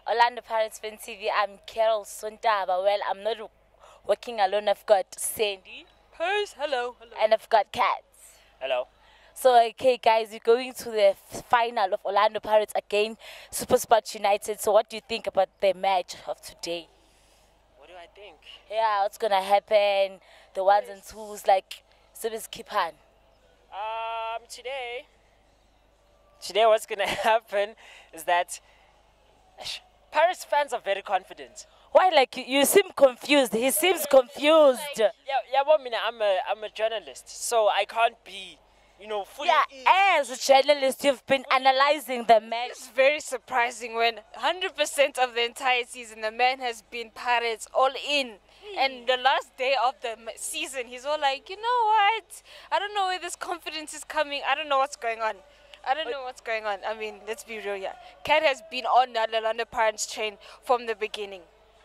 Orlando Pirates Fan TV, I'm Carol Sontaba. Well, I'm not working alone. I've got Sandy. Purse, hello. And I've got Cats. Hello. So, okay, guys, we're going to the final of Orlando Pirates again, SuperSport United. So, what do you think about the match of today? What do I think? Yeah, what's going to happen? The ones and twos, like, Sibis Kipan. Today what's going to happen is that Paris fans are very confident. Why, like, you seem confused? He seems confused. Yeah, well, I'm a journalist, so I can't be, fully as a journalist, you've been analyzing the match. It's very surprising when 100% of the entire season, the man has been Pirates all in. And the last day of the season, he's all like, you know what? I don't know where this confidence is coming. I don't know what's going on. I mean, let's be real here. Cat has been on the Orlando Pirates train from the beginning.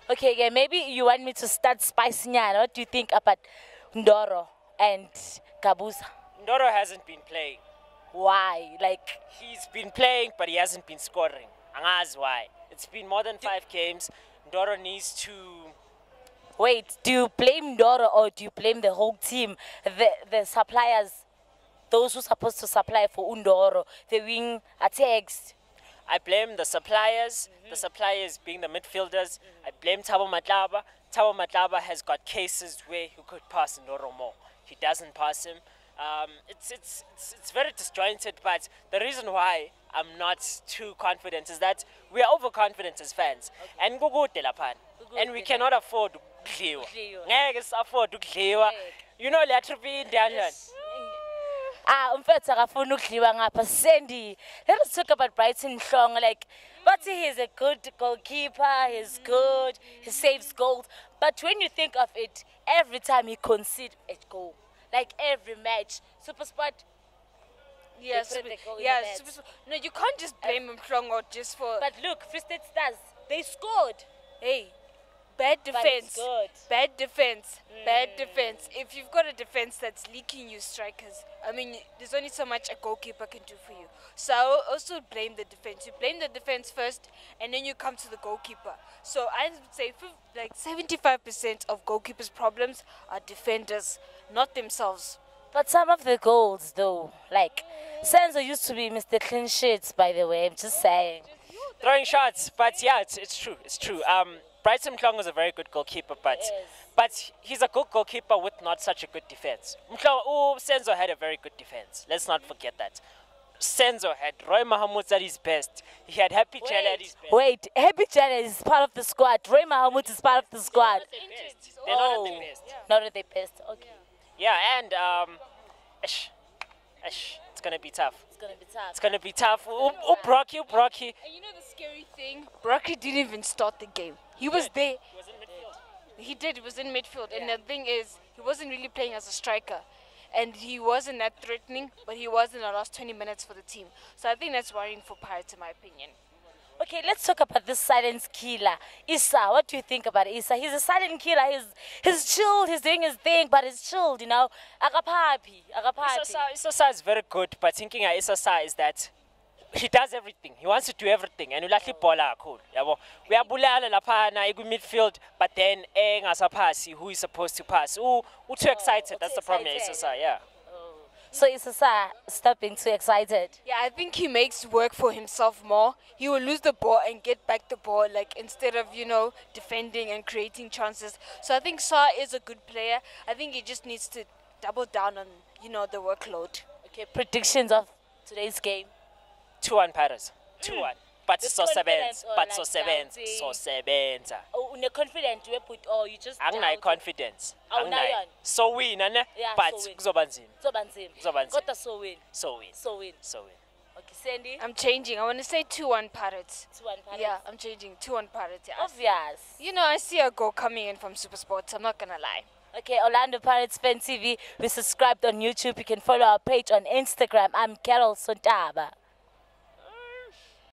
Okay, yeah, maybe you want me to start spicing it. What do you think about Ndoro and Kabuza? Ndoro hasn't been playing. Why? Like, he's been playing, but he hasn't been scoring. And that's why. It's been more than 5 games. Ndoro needs to... Wait, do you blame Ndoro or do you blame the whole team? The suppliers, those who are supposed to supply for Ndoro, the wing attacks? I blame the suppliers, the suppliers being the midfielders. I blame Thabo Matlaba. Thabo Matlaba has got cases where he could pass Ndoro more. He doesn't pass him. It's very disjointed, but the reason why I'm not too confident is that we are overconfident as fans. And and we cannot afford to afford to Sandy, let us talk about Brighton Hlong. Like, but he's a good goalkeeper, he's good, he saves goals. But when you think of it, every time he concedes a goal, like every match, SuperSport. Yes, no, you can't just blame him Hlong or just for. But look, Free State Stars, they scored. Hey. Bad defense. Bad defense. Bad defense. If you've got a defense that's leaking you strikers, I mean, there's only so much a goalkeeper can do for you. So I also blame the defense. You blame the defense first, and then you come to the goalkeeper. So I would say like 75% of goalkeepers' problems are defenders, not themselves. But some of the goals, though, like Senzo used to be Mr. Clean Sheets, by the way. I'm just saying. Throwing shots, but yeah, it's true. It's true. Brighton Hlong is a very good goalkeeper, but he's a good goalkeeper with not such a good defense. Senzo had a very good defense. Let's not forget that. Senzo had Roy Mahamud at his best. He had Happy Chelle at his best. Wait, Happy Chelle is part of the squad. Roy Mahamud is part of the squad. They're not at their best. Not at their best. Okay. Yeah, and it's gonna be tough. It's gonna be tough. Brocky. And you know the scary thing? Brocky didn't even start the game. He was there. He was in midfield. He did. He was in midfield. Yeah. And the thing is, he wasn't really playing as a striker. And he wasn't that threatening, but he was in the last 20 minutes for the team. So I think that's worrying for Pirates, in my opinion. Okay, let's talk about this silent killer. Issa, what do you think about Issa? He's a silent killer. He's chilled. He's doing his thing, but he's chilled, you know. Agapapi. Issa is very good, but thinking of Issa is that he does everything. He wants to do everything, and we actually ball cool. We are bulala lapana egu midfield, but then pass who is supposed to pass. Too excited. That's the problem. Issa, yeah. So Issa, stop being too excited. Yeah, I think he makes work for himself more. He will lose the ball and get back the ball, like instead of defending and creating chances. So I think Sa is a good player. I think he just needs to double down on the workload. Okay, predictions of today's game. 2-1 Paris. 2-1. But so sevenza. Oh, you're confident you put you just confidence. So win, but kuzobanzima. So win. Okay, Sandy. I'm changing. I want to say 2-1 Pirates. 2-1 Pirates. Yeah, I'm changing. 2-1 Pirates. Yeah. Obvious. I see a goal coming in from SuperSport. I'm not gonna lie. Okay, Orlando Pirates Fan TV. We subscribed on YouTube. You can follow our page on Instagram. I'm Carol Sontaba.